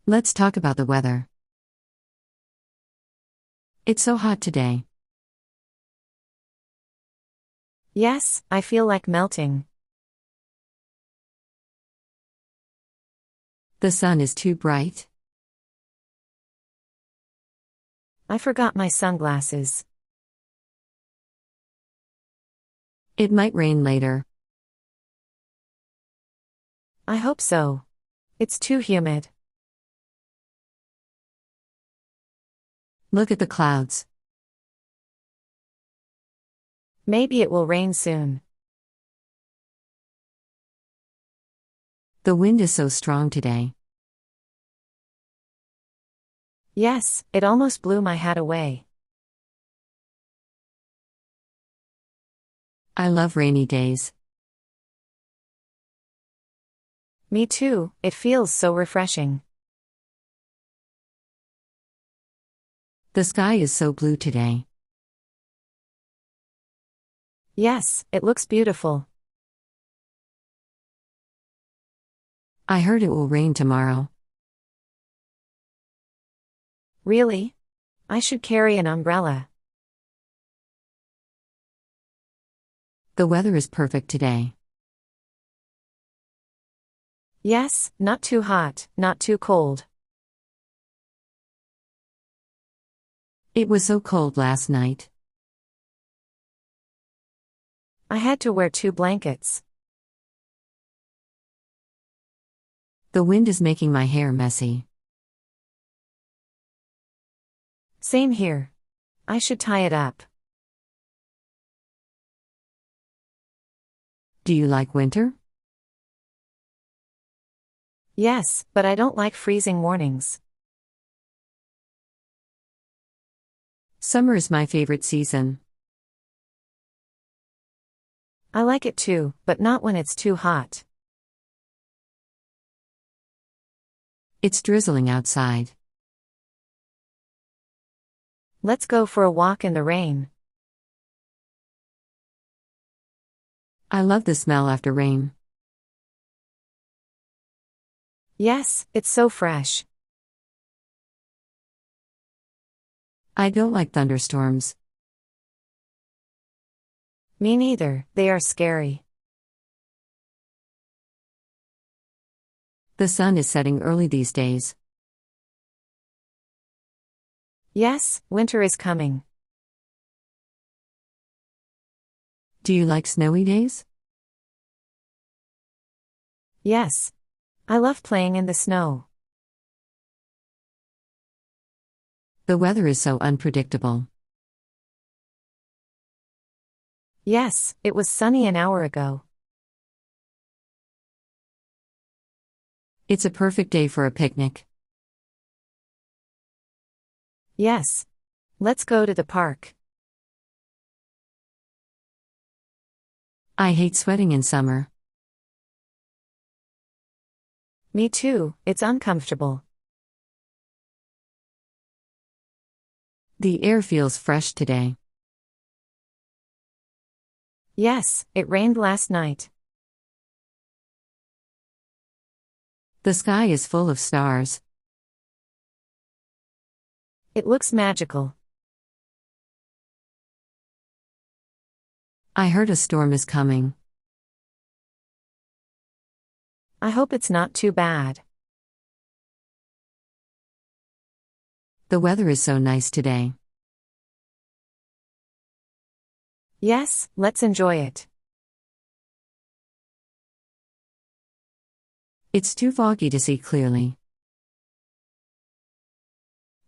Let's talk about the weather. It's so hot today. Yes, I feel like melting. The sun is too bright. I forgot my sunglasses. It might rain later. I hope so. It's too humid. Look at the clouds. Maybe it will rain soon. The wind is so strong today. Yes, it almost blew my hat away. I love rainy days. Me too, it feels so refreshing. The sky is so blue today. Yes, it looks beautiful. I heard it will rain tomorrow. Really? I should carry an umbrella. The weather is perfect today. Yes, not too hot, not too cold. It was so cold last night. I had to wear 2 blankets. The wind is making my hair messy. Same here. I should tie it up. Do you like winter? Yes, but I don't like freezing mornings. Summer is my favorite season. I like it too, but not when it's too hot. It's drizzling outside. Let's go for a walk in the rain. I love the smell after rain. Yes, it's so fresh. I don't like thunderstorms. Me neither, they are scary. The sun is setting early these days. Yes, winter is coming. Do you like snowy days? Yes. I love playing in the snow. The weather is so unpredictable. Yes, it was sunny an hour ago. It's a perfect day for a picnic. Yes. Let's go to the park. I hate sweating in summer. Me too, it's uncomfortable. The air feels fresh today. Yes, it rained last night. The sky is full of stars. It looks magical. I heard a storm is coming. I hope it's not too bad. The weather is so nice today. Yes, let's enjoy it. It's too foggy to see clearly.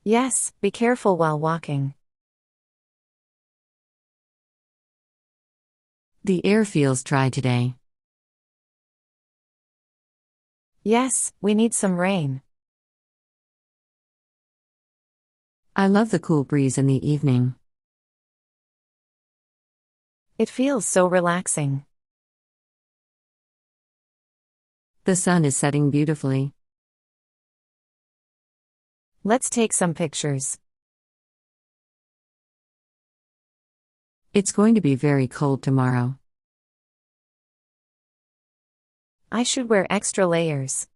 Yes, be careful while walking. The air feels dry today. Yes, we need some rain. I love the cool breeze in the evening. It feels so relaxing. The sun is setting beautifully. Let's take some pictures. It's going to be very cold tomorrow. I should wear extra layers.